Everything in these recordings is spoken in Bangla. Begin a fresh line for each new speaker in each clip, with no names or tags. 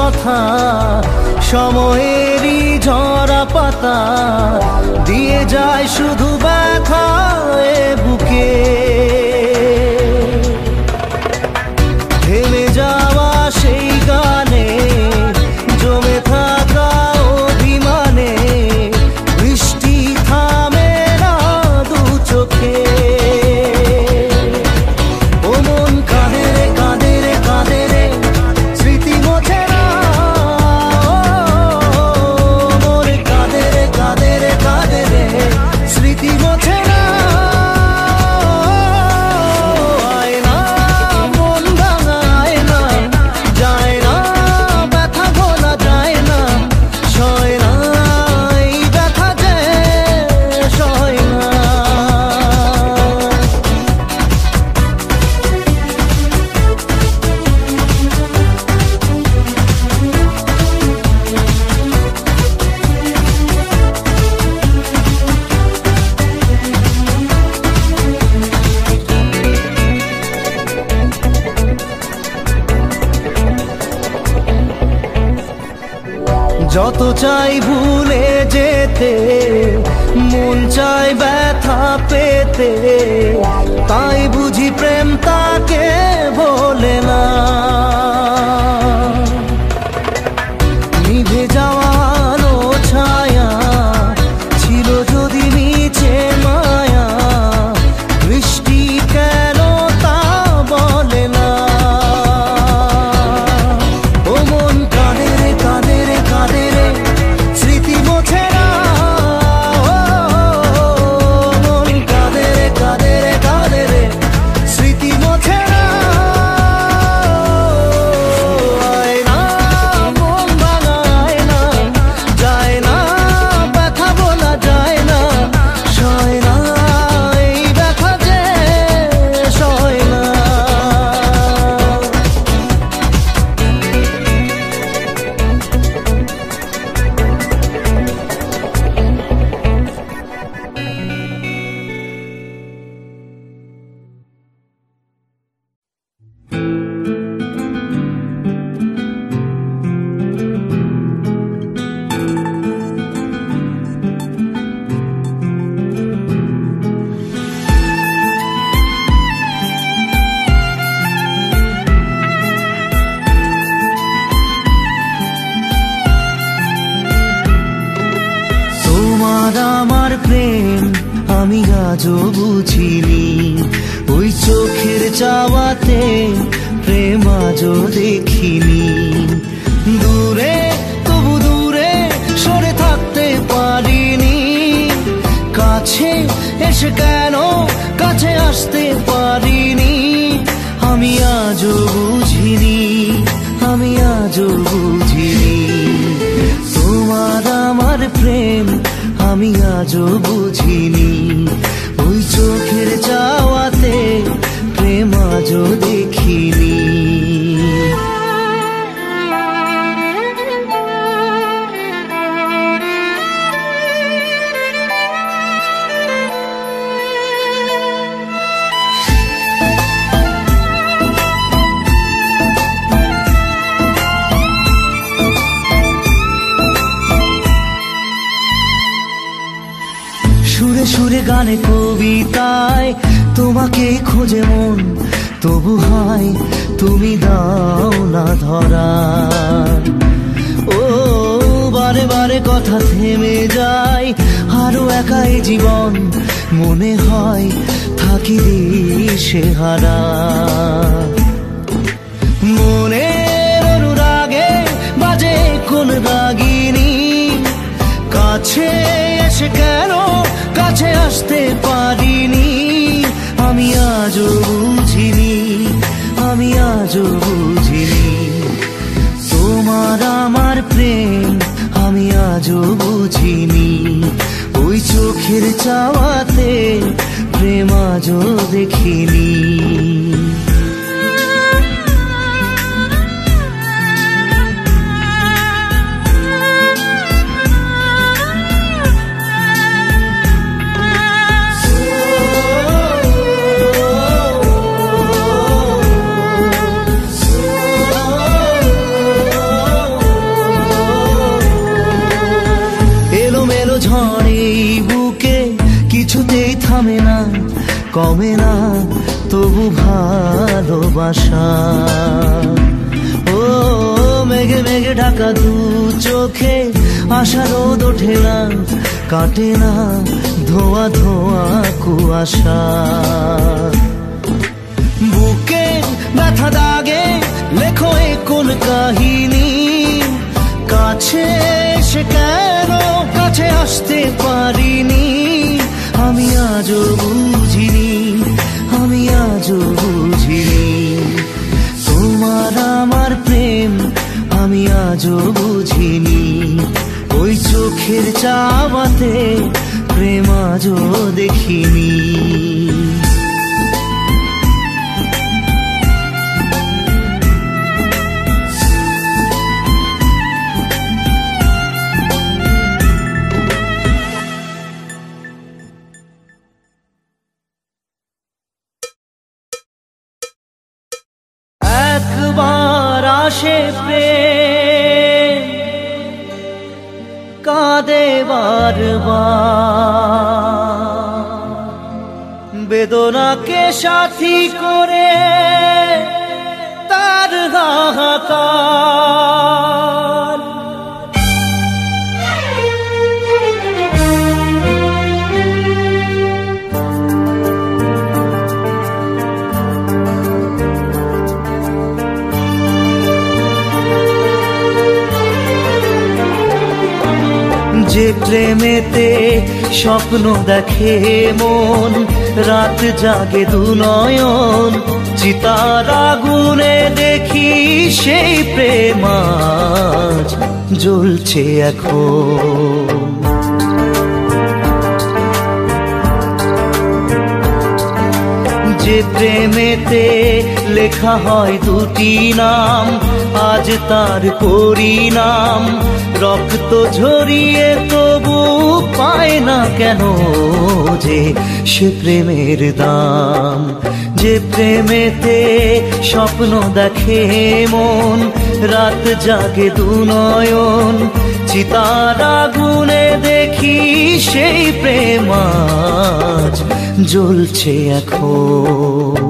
কথা, সময়েরই ঝরা পাতা দিয়ে যায় শুধু ব্যথা এ বুকে। থেমে যাওয়া সেই গানে জমে থাকা অভিমানে বৃষ্টি থামে না দু চোখে। ও মন কাঁদে রে কাঁদে রে কাঁদে রে, স্মৃতি মোছে না। মন কাঁদে রে কাঁদে রে কাঁদে রে, স্মৃতি মোছে না। যত চাই ভুলে যেতে, মন চাই ব্যথা পেতে, তাই বুঝি প্রেম তাকে ভোলে না। নিভে যাওয়া আলো ছায়া ছিল যদি নিচে মায়া, বৃষ্টি কেন তা বলে না। ও মন কাঁদে রে কাঁদে রে কাঁদে রে, স্মৃতি মোছে না। মন কাঁদে রে কাঁদে রে কাঁদে রে, স্মৃতি মোছে না। আয় না মন ভাঙায় না, যায় না ব্যথা বলা যায় না, সয় না এই ব্যথা যে সয় না। তোমার আমার প্রেম আমি আজও বুঝিনি, ওই চোখের চাওয়াতে প্রেম আজও দেখিনি। দূরে তবু দূরে সরে থাকতে পারিনি, কাছে এসে কেন কাছে আসতে পারিনি। আমি আজও বুঝিনি, আমি আজও বুঝিনি। তোমার আমার প্রেম আমি আজও বুঝিনি, ওই চোখের চাওয়াতে প্রেম আজও দেখিনি। সুরে সুরে গানে কবিতায় তোমাকে খোঁজে মন, তবু হায় তুমি দাও না ধরা। ও বারে বারে কথা থেমে যায়, আরো একাই জীবন মনে হয় থাকি দিশে হারা। মনের অনুরাগে বাজে কোন রাগিনী, কাছে এসে কেন কাছে আসতে পারিনি। আমি আজও বুঝিনি, আমি আজও বুঝিনি। তোমার আমার প্রেম আমি আজও বুঝিনি, ওই চোখের চাওয়াতে প্রেম আজও দেখিনি। ঝড়ে বুকে কিছুতেই থামে না, কমে না তবু ভালোবাসা। ও মেঘে মেঘে ঢাকা দু চোখে আশা রোদ ওঠে না, কাটে না ধোয়া ধোয়া কুয়াশা। বুকে ব্যথা দাগে লেখো এ কোন কাহিনী, কাছে এসে কেন কাছে আসতে পারিনি। আমি আজও বুঝিনি, আমি আজও বুঝিনি তোমার আমার প্রেম, আমি আজও বুঝিনি। ওই চোখের চাওয়াতে প্রেম আজও দেখিনি। একবার আসে প্রেম কাঁদে বারবার, বেদনাকে সাথী করে তার হাহাকার। যে প্রেমেতে স্বপ্ন দেখে মন, রাত জাগে দু নয়ন, চিতার আগুনে দেখি সেই প্রেম আজ জ্বলছে এখন। যে প্রেমেতে লেখা হয় দুটি নাম, আজ তার পরিণাম রক্ত ঝরিয়ে তবু পায় না কেন যে সে প্রেমের দাম। যে প্রেমেতে স্বপ্ন দেখে মন, রাত জাগে দু নয়ন, চিতার আগুনে দেখি সেই প্রেম আজ জ্বলছে এখন।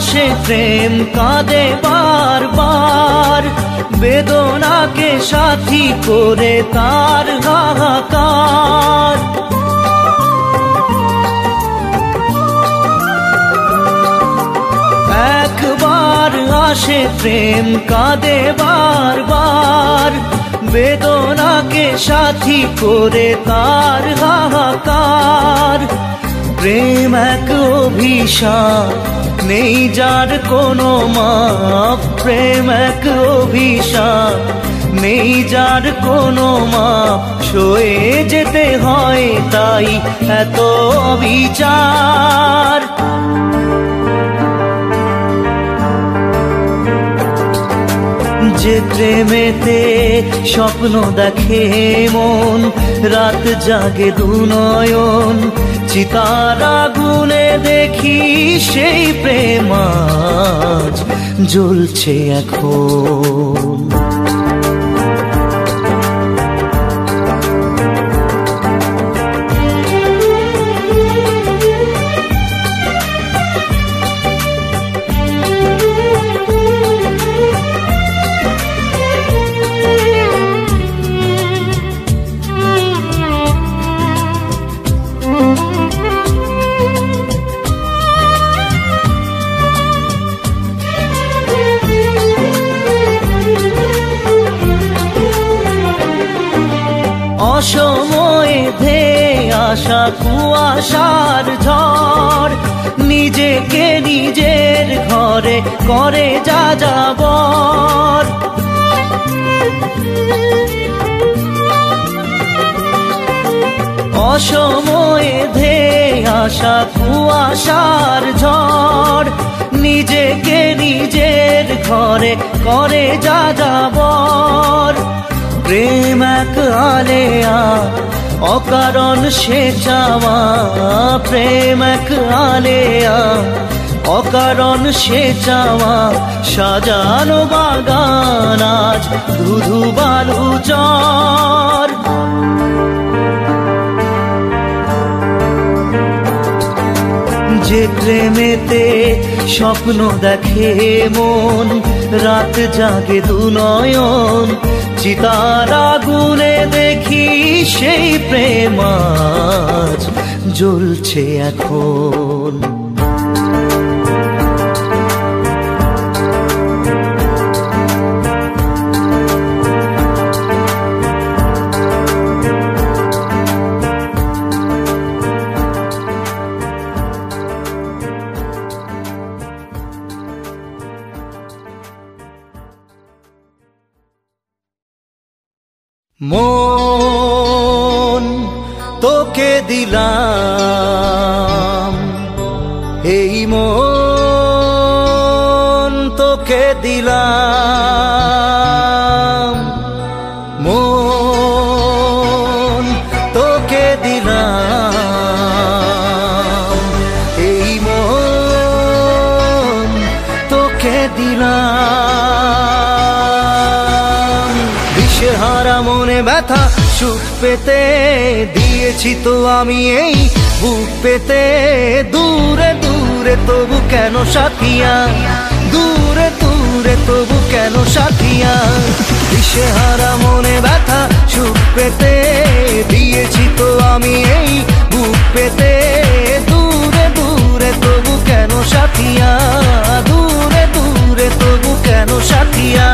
আসে প্রেম কাঁদে বারবার, বেদনাকে সাথী করে তার হাহাকার। একবার আসে প্রেম কাঁদে বারবার, বেদনাকে সাথী করে তার হাহাকার। প্রেম এক অভিশাপ নেই যার কোনো মাপ, প্রেম এক অভিশাপ নেই যার কোনো মাপ, সয়ে যেতে হয় তাই এত বিচার। যে প্রেমেতে স্বপ্ন দেখে মন, রাত জাগে দু নয়ন, চিতার আগুনে দেখি সেই প্রেম আজ জ্বলছে এখন। অসময়ে ধেয়ে আসা কুয়াশার ঝড়, নিজেকে নিজের ঘরে করে যা যাবর। অসময়ে ধেয়ে আসা কুয়াশার ঝড়, নিজেকে নিজের ঘরে করে যা যাবর। প্রেম এক আলেয়া অকারণ সে চাওয়া, প্রেম এক আলেয়া অকারণ সে চাওয়া, সাজানো বাগান আজ ধুধু বালু চর। যে প্রেমেতে স্বপ্ন দেখে মন, রাত জাগে দুনয়ন, চিতার আগুনে দেখি সেই প্রেম আজ জ্বলছে এখন। মন তোকে দিলাম, এই মন তোকে দিলাম, মন তোকে দিলাম, এই মন তোকে দিলাম। দিশেহারা মনে ব্যথা সুখ পেতে দিয়েছি তো আমি এই বুক পেতে, দূরে দূরে তবু কেন সাথিয়া, দূরে দূরে তবু কেন সাথিয়া। দিশেহারা মনে ব্যথা সুখ পেতে দিয়েছি তো আমি এই বুক পেতে, দূরে দূরে তবু কেন সাথিয়া, দূরে দূরে তবু কেন সাথিয়া।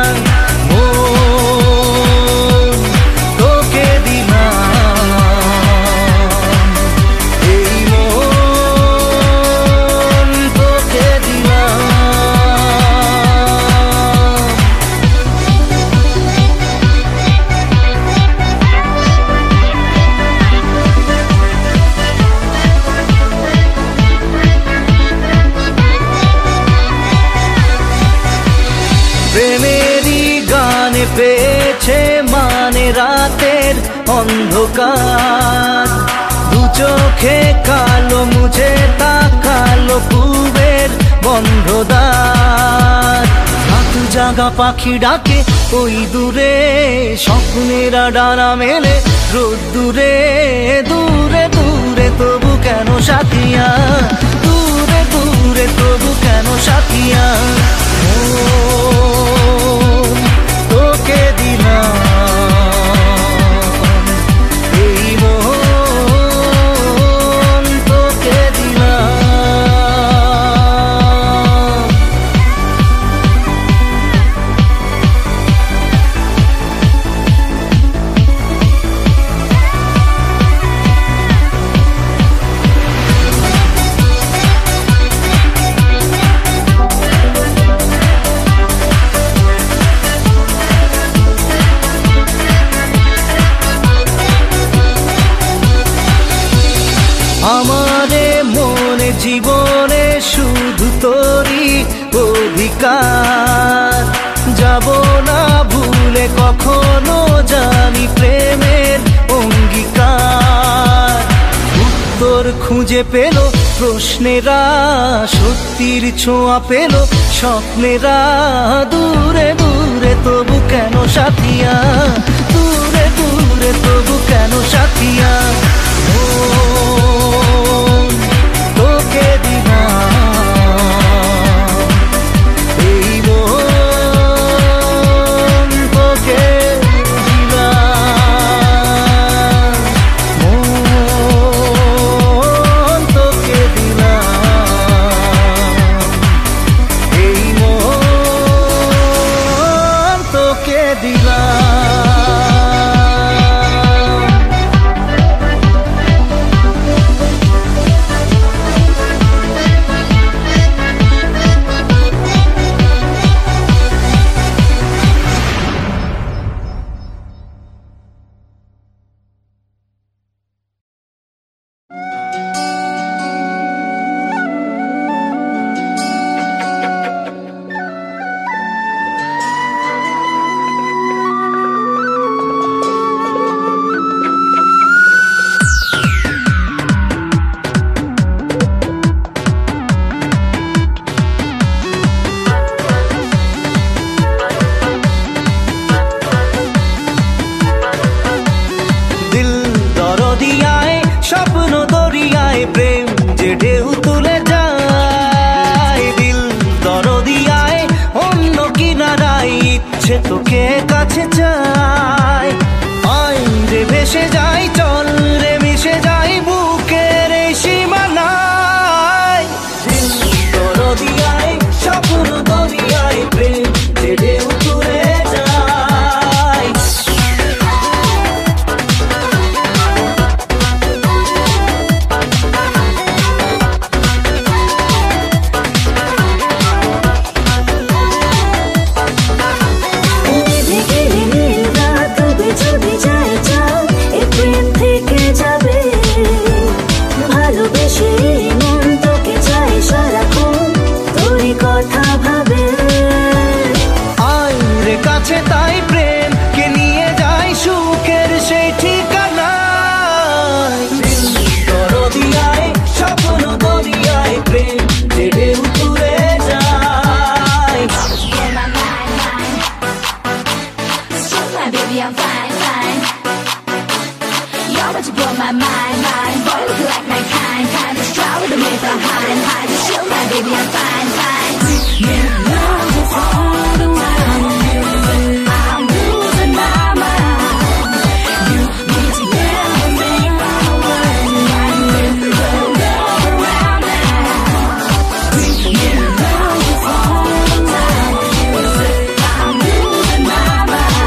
প্রেমেরই গানে পেয়েছে মানে রাতের অন্ধকার, দু চোখে কালো মুছে তাকালো পূবের বন্ধ দ্বার। রাত জাগা পাখি ডাকে ওই দূরে, স্বপ্নেরা ডানা মেলে রোদ দূরে, দূরে দূরে তবু কেন সাথিয়া, দূরে দূরে তবু কেন সাথিয়া। তোকে দিলাম, এই মন তোকে দিলাম। আমারে মনে জীবনে শুধু তোরই অধিকার, যাব না ভুলে কখনো জানি প্রেমের অঙ্গীকার। উত্তর খুঁজে পেল প্রশ্নেরা, সত্যির ছোঁয়া পেল স্বপ্নেরা, দূরে দূরে তবু কেন সাথিয়া, দূরে দূরে তবু কেন সাথিয়া। তোকে দিলাম, এই মন তোকে দিলাম, মন তোকে দিলাম, এই মন তোকে দিলাম। তোকে কাছে চাই। আই রে ভেসে যাই, চল রে মিশে যাই বুকের এই সীমানায়। দরিয়ায় স্বপ্ন দরিয়ায় প্রেম যে ঢেউ তুলে যায়। তাই প্রেম কে নিয়ে যায় সুখের সেই ঠিকানায়। দরিয়ায় স্বপ্ন দরিয়ায় প্রেম যে ঢেউ তুলে যায়।
Baby, I'm fine, fine. You're what you blow my mind, mind. Boy, look like my kind, kind. Just try with me for hide and hide. Just chill, my baby, I'm fine, fine. Yeah, love is all the time. I'm losing my mind. You need to get with me right away. I'm with the love around now. Yeah, love is all the time. I'm losing my mind.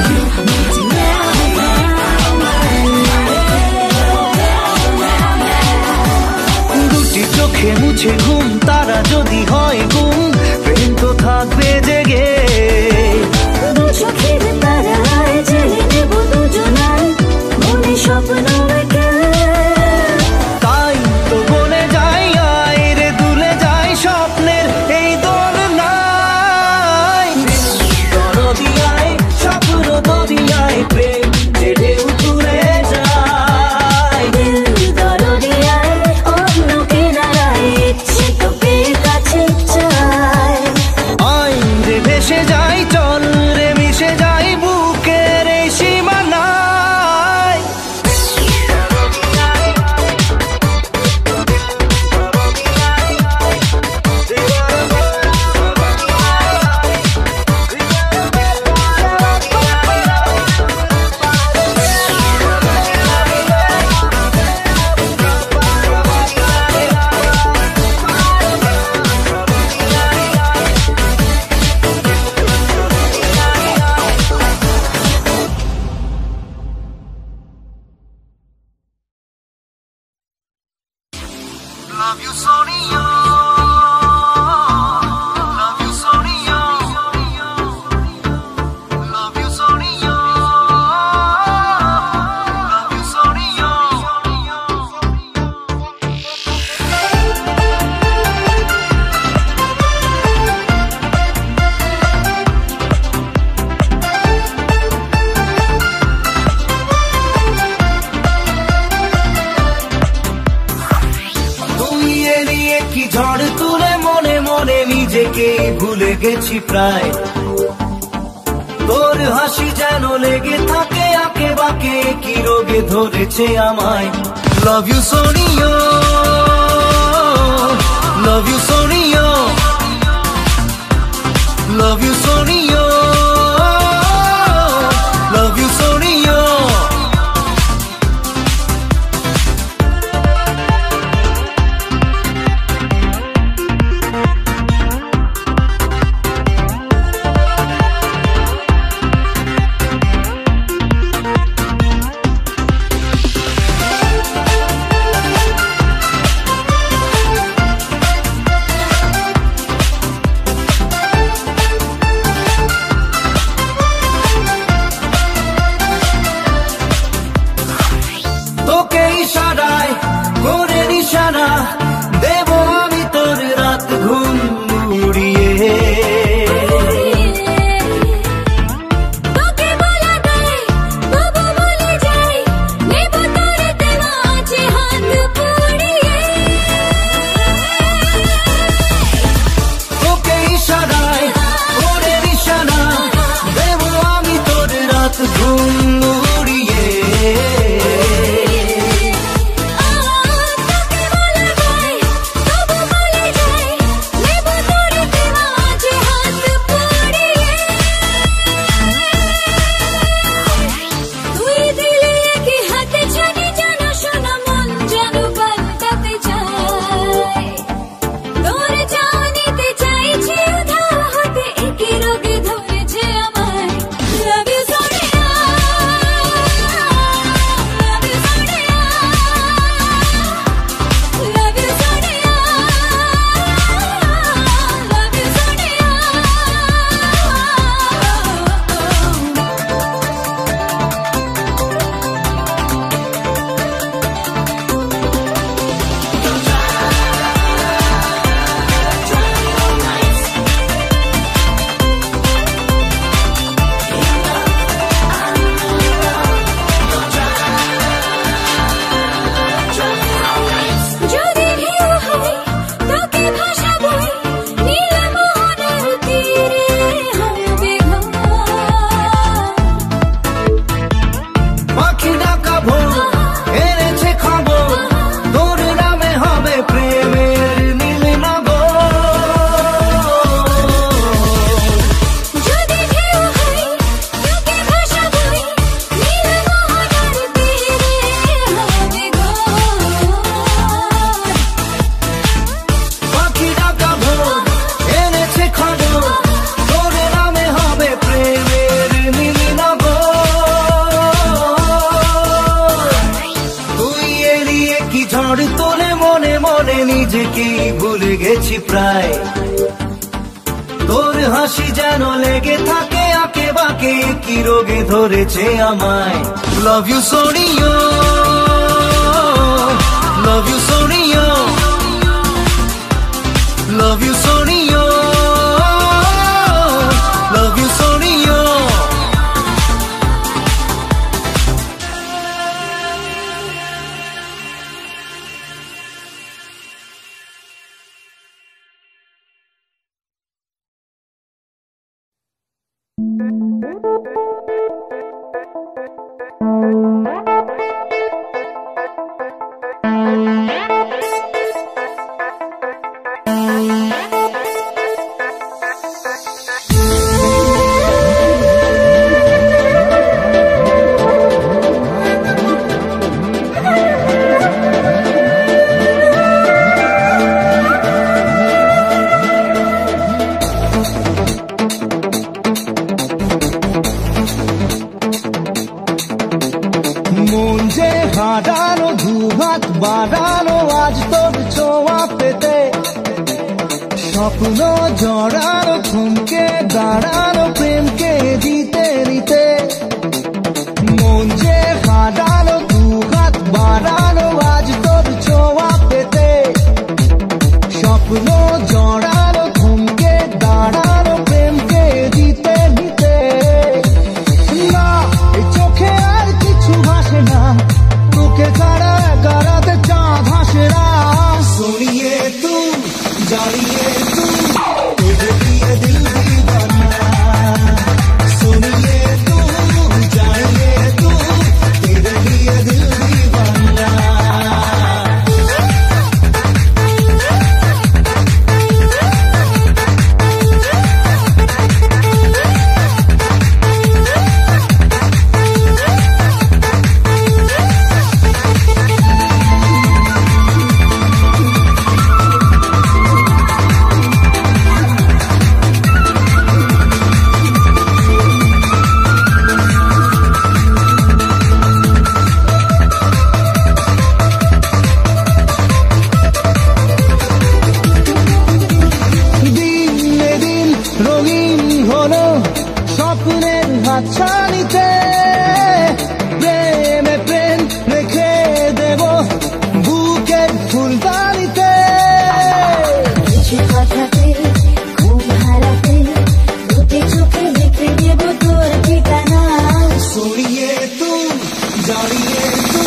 You need to get with me right away.
দুটি চোখে মুছে ঘুম, তারা যদি হয় গুম, প্রেম তো থাকবে জেগে।
দু চোখের তারায় জেলে নেব দুজনায় মনে স্বপ্ন এঁকে।
তাই তো বলে যাই, আয় রে দুলে যাই স্বপ্নের এই দোলনায়। দরিয়ায় স্বপ্ন দরিয়ায় প্রেম যে ঢেউ তুলে যায়।
দরিয়ায় অন্য কিনারায় ইচ্ছে তোকে কাছে চাই।
আই রে ভেসে যাই, চল রে মিশে যাই বুকের এই সীমানায়। Love you, Sonia. Love you, Sonia. Love you, Sonia. Love you, Sonia. তুই এড়িয়ে কি ঝড় তুলে মনে মনে নিজেকে ভুলে গেছি প্রায়। তোর হাসি যেন লেগে থাকে আঁকে বাঁকে, কি রোগে ধরেছে আমায়। Love you Sonia, love you Sonia, love you Sonia, love you Sonia. ঝড় তোলে মনে মনে নিজেকেই ভুলে গেছি প্রায় তোর হাসি যেন লেগে থাকে আঁকে বাঁকে কি রোগে ধরেছে আমায় love you Sonia love you Sonia love you Sonia love you Sonia
বাড়ানো আজ তোর ছোঁয়া পেতে স্বপ্ন জড়ানো থমকে দাঁড়ানো প্রেমকে দিতে নিতে মন যে হারানো দু হাত বাড়ানো আজ তোর ছোঁয়া পেতে স্বপ্ন জড়ানো থমকে দাঁড়ানো প্রেমকে দিতে নিতে না এই চোখে আর কিছু ভাসে না তোকে ছাড়া कराते चाँद हंसरा
सुनिए तू जानिए तू तुझे लिए दिल दीवाना सुनिए तू जानिए तू तेरे लिए दिल दीवाना
ছানিতে প্রেমে প্রেম রেখে দেব বুকের ফুলদানিতে
কিছু কথাতে খুব হারাতে দুটি চোখে দেখে দেব তোর ঠিকানা
सुनिए तू जानिए तू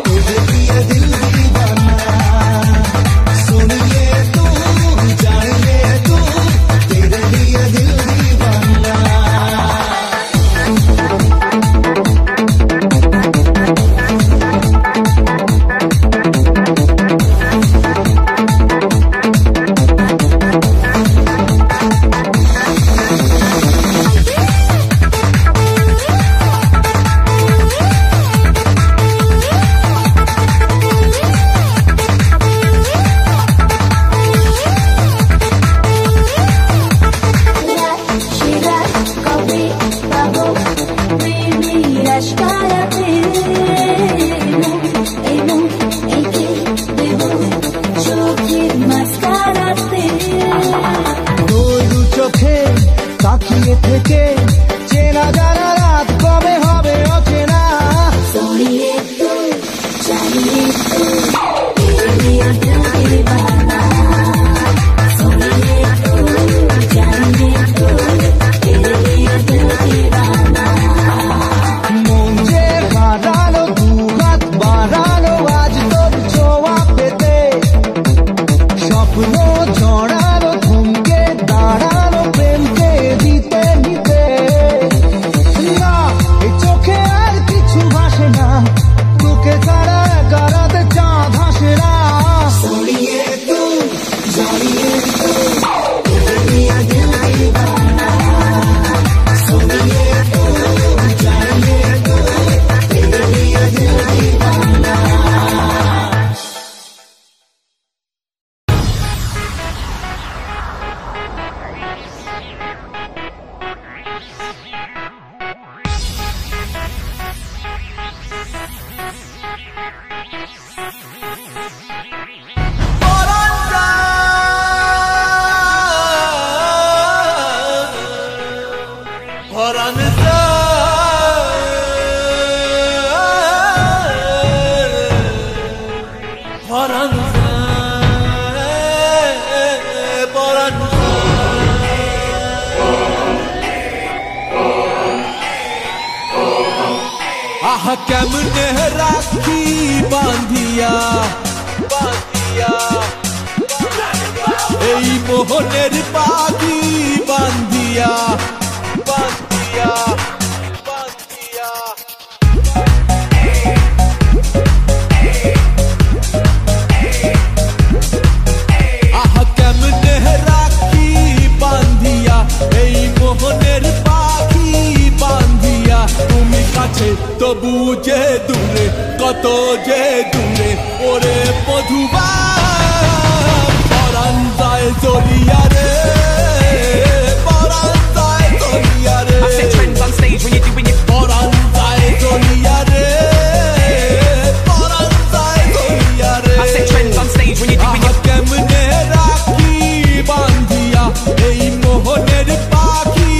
तुझे लिए दिल दीवाना सुनिए तू जानिए तू तेरे लिए दिल दीवाना
তাকিয়ে থেকে চেনা জানা রাত কবে হবে অচেনা
सोनिए तू जानिए तू तेरे लिए दिल दीवाना सोनिए तू जानिए तू तेरे लिए दिल दीवाना
মন যে হারানো দু হাত বাড়ানো আজ তোর ছোঁয়া পেতে স্বপ্ন জড়ানো থমকে দাঁড়ানো প্রেমকে দিতে নিতে না এই চোখে আর কিছু ভাসে না তোকে ছাড়া করাতে চাঁদ
পরাণ পরাণ আহা কেমনে রাখি বাঁধিয়া বাঁধিয়া এই মোহনের পাখি বাঁধিয়া বাঁধিয়া বাঁধিয়া আহা কেমনে রাখি বাঁধিয়া এই মোহনের পাখি বাঁধিয়া তুমি কাছে তবু যে দূরে কত যে দূরে ওরে মধুবা পরাণ যায় জলিয়া রে পরাণ যায় জলিয়া রে
I set trends on stage when you're doing it.
পরাণ যায় জলিয়া রে পরাণ যায় জলিয়া রে
I set trends on stage when you're doing it.
কেমনে রাখি বাঁধিয়া এই মোহনের পাখি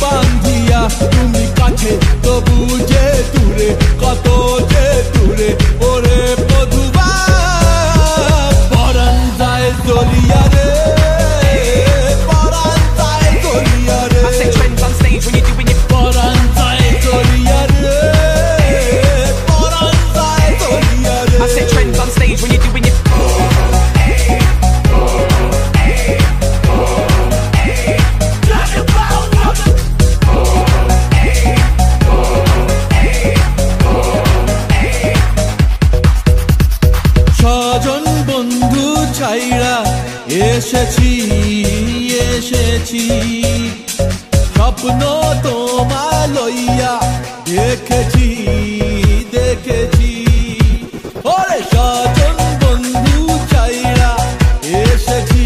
বাঁধিয়া তুমি কাছে তবু যে দূরে কত যে দূরে ওরে মধুবা পরাণ যায় জলিয়া রে পরাণ যায় জলিয়া রে
I set trends on stage when you're doing it.
পরাণ যায় জলিয়া রে পরাণ যায় জলিয়া রে
I set trends on stage when you're doing it.
স্বজন বন্ধু ছাইরা এসেছি এসেছি স্বপ্ন তোমায় লইয়া দেখেছি দেখেছি ওরে স্বজন বন্ধু ছাইরা এসেছি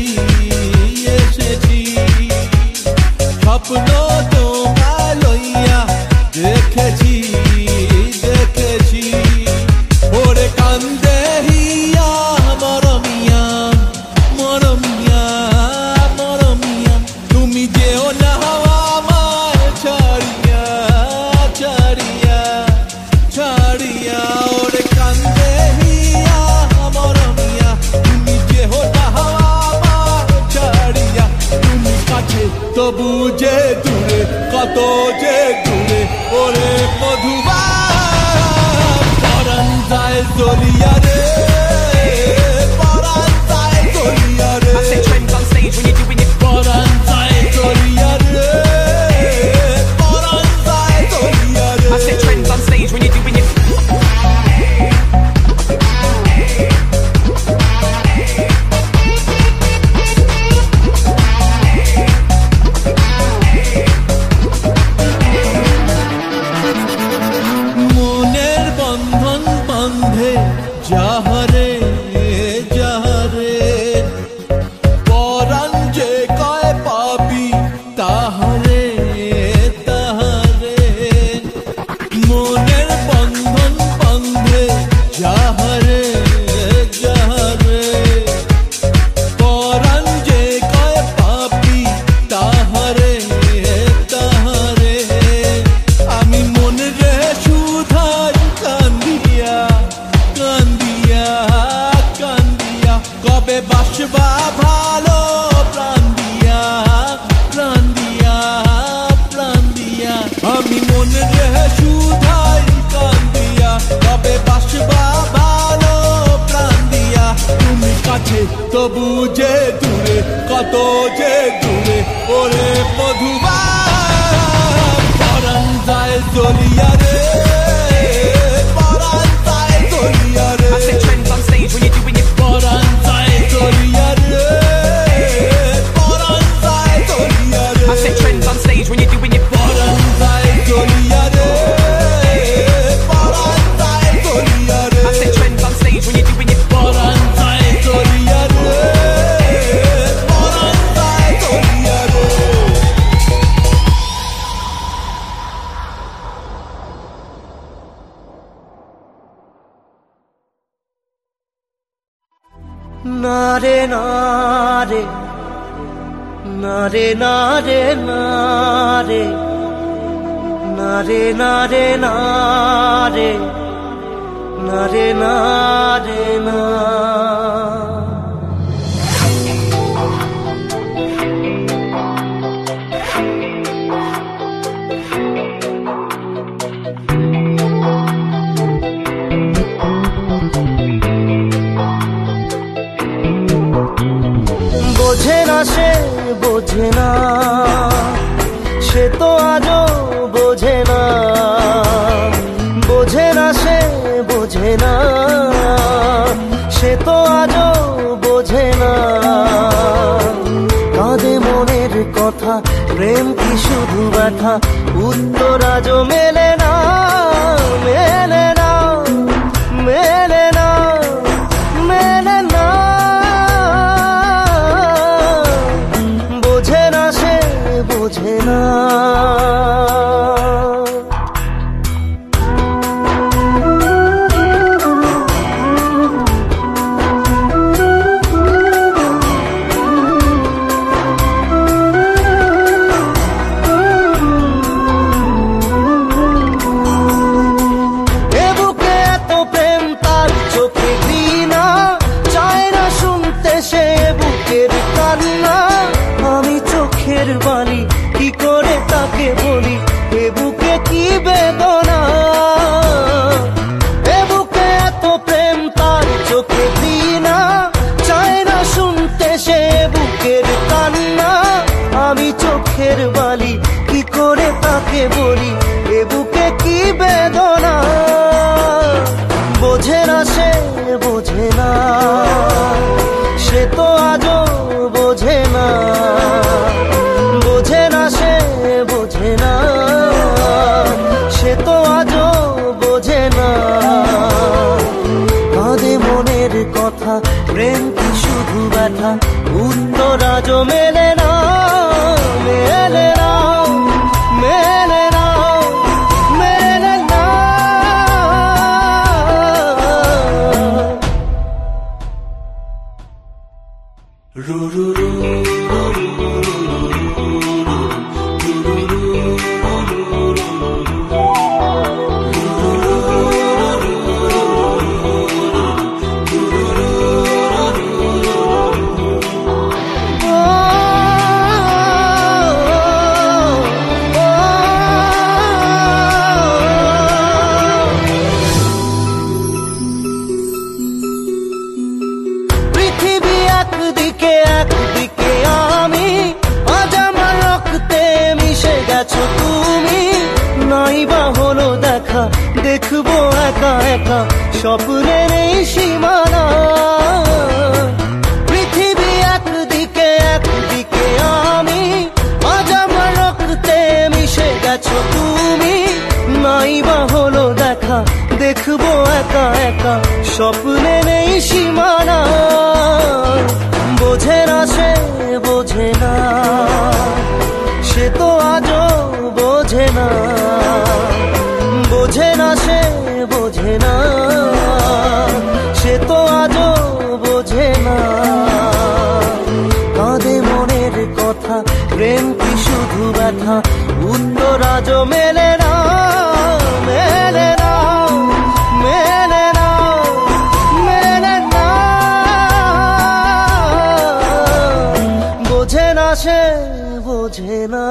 এসেছি স্বপ্ন তোমায় লইয়া দেখেছি দেখেছি ওরে কান্দে হিয়া মরমিয়া মরমিয়া মরমিয়া তুমি যেও না আমার ছাড়িয়া ছাড়িয়া ছাড়িয়া ওরে কান্দে হিয়া মরমিয়া তুমি যেও না আমার ছাড়িয়া তুমি কাছে তবু যে দূরে কত যে দূরে ওরে মধুবা পরাণ যায় জলিয়া রে পরাণ যায় জলিয়া রে
I set trends on stage when you're doing it.
পরাণ যায় জলিয়া রে পরাণ যায় জলিয়া রে
I set trends on stage when you're doing it.
মনের বন্ধন বন্ধে যাহারে যাহারে পরাণ যে কয় পাবি তাহারে তাহারে মনের বন্ধন বন্ধে যাহারে যাহারে পরাণ যে কয় পাবি তাহারে তাহারে আমি মনে রে সুধাই কান্দিয়া কান্দিয়া কান্দিয়া কবে বাসবা ভালো প্রাণ দিয়া প্রাণ দিয়া প্রাণ দিয়া আমি মনে রে সুধাই কান্দিয়া কবে বাসবা ভালো প্রাণ দিয়া তুমি কাছে তবু যে দূরে কত যে দূরে ওরে মধুবা পরাণ যায় জলিয়া রে পরাণ যায় জলিয়া রে
I set trends on stage when you're doing it.
পরাণ যায় জলিয়া রে পরাণ যায় জলিয়া রে
I set trends on stage when you're doing it.
পরাণ যায় জলিয়া রে পরাণ যায় জলিয়া রে
I set trends on stage when you're doing it.
পরাণ যায় জলিয়া রে পরাণ যায় জলিয়া রে
না রে না রে না রে না রে না রে না রে না রে না রে না রে না রে না তো আজও বোঝে না। কাঁদে মনের কথা, প্রেম কি শুধু ব্যথা, উত্তর আজও মেলে না, মেলে না, মেলে না, মেলে না। বোঝে না সে, বোঝে না। বালি কি করে তাকে বলি, এ বুকে কি বেদনা, এ বুকে এত প্রেম তার চোখে দিনা, চায় না শুনতে সে বুকের কান্না। আমি চোখের বালি কি করে তাকে বলি, এ বুকে কি বেদনা। বোঝে না সে, বোঝে না, সে তো আজও বোঝে না। বোঝে না সে, বোঝে না, সে তো আজও বোঝে না। কাঁদে মনের কথা, প্রেম কি শুধু ব্যথা, উত্তর আজও মেলে না, মেলে না, মেলে না, মেলে না। রু রু রু দেখবো একা একা স্বপ্নের এই সীমানা। পৃথিবী একদিকে, একদিকে আমি, আজ আমার রক্তে মিশে গেছো তুমি। নাই বা হলো দেখা, দেখবো একা একা স্বপ্নের এই সীমানা। বোঝে না সে, বোঝে না, সে তো আজও বোঝে না। বোঝে না সে, বোঝে না, সে তো আজও বোঝে না। কাঁদে মনের কথা, প্রেম কি শুধু ব্যথা, উত্তর আজও মেলে না, মেলে না, মেলে না, মেলে না। বোঝে না সে, বোঝে না।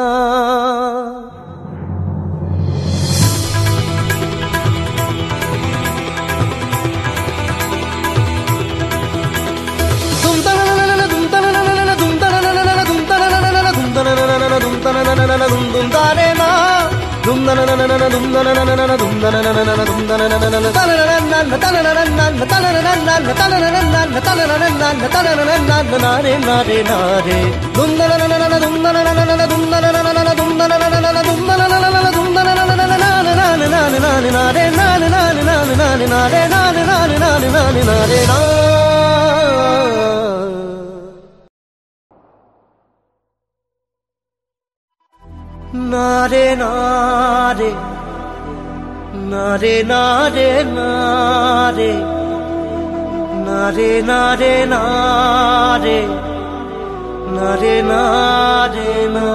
নারে নারে নারে নারে নারে নারে নারে নারে নারে নারে না।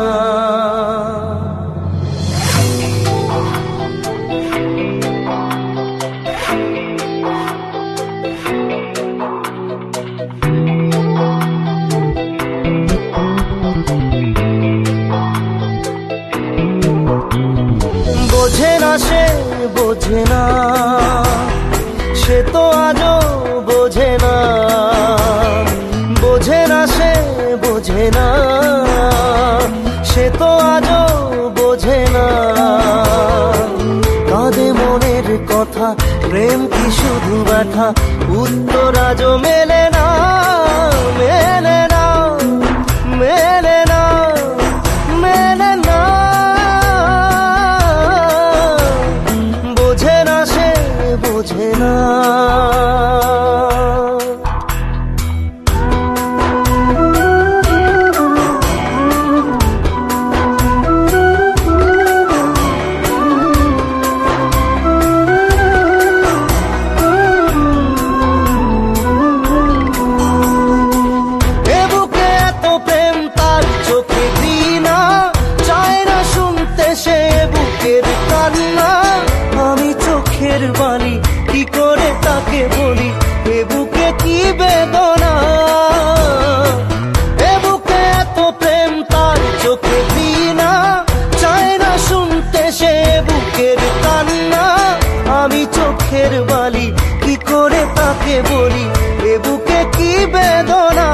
বোঝে না সে, বোঝে না, সে তো আজও বোঝে না। বোঝে না সে, বোঝে না, সে তো কথা উত্তর আজও মেলে না, মেলে না, মেলে না, মেলে না। বোঝে না সে, বোঝে না। আমি চোখের বালি কি করে তাকে বলি, এ বুকে কি বেদনা, এ বুকে এত প্রেম তার চোখে দিনা, চায় না শুনতে সে বুকের কান্না। আমি চোখের বালি কি করে তাকে বলি, এ বুকে কি বেদনা।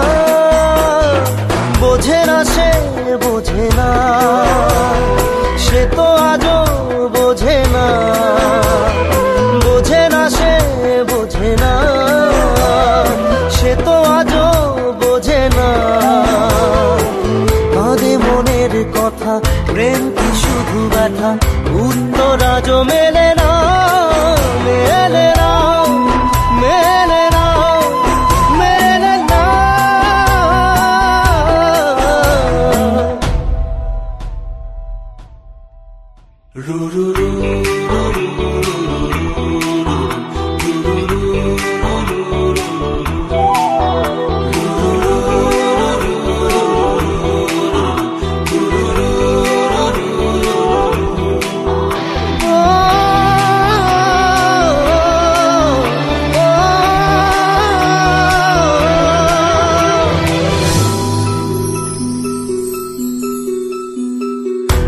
বোঝে না সে, বোঝে না, সে তো আজও বোঝে না, বোঝে না সে, বোঝে না, সে তো আজও বোঝে না। কাঁদে মনের কথা, প্রেম কি শুধু ব্যথা, উত্তর আজও মেলে না, মেলে না, মেলে না, মেলে না।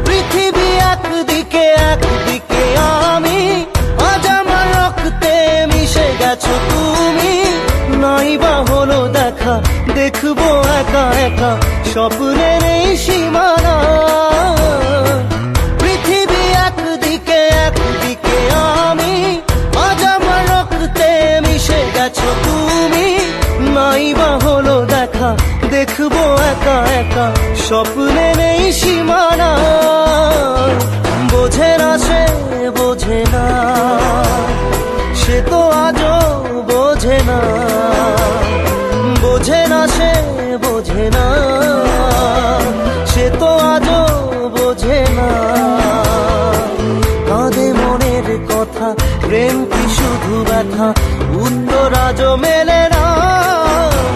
পৃথিবী একদিকে, একদিকে আমি, আজ আমার রক্তে মিশে গেছো তুমি। নাই বা হলো দেখা, দেখবো একা একা স্বপ্নের এই সীমানা। পৃথিবী একদিকে, একদিকে আমি, আজ আমার রক্তে মিশে গেছো তুমি। নাই বা হলো দেখা, দেখবো একা একা স্বপ্নের এই সীমানা। বোঝে না সে, বোঝে না, সে তো আজও বোঝে না, বোঝে না সে, বোঝে না, সে তো আজও বোঝে না। কাঁদে মনের কথা, প্রেম কি শুধু ব্যথা, উত্তর আজও মেলে না,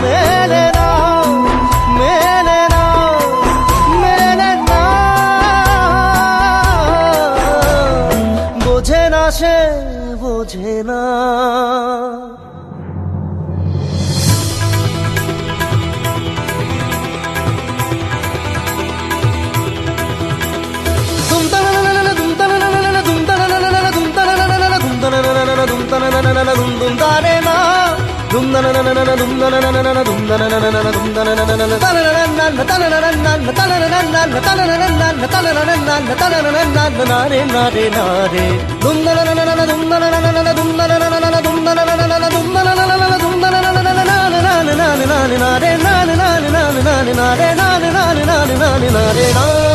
মেলে না, মেলে না, মেলে না। বোঝে না সে, বোঝে না। na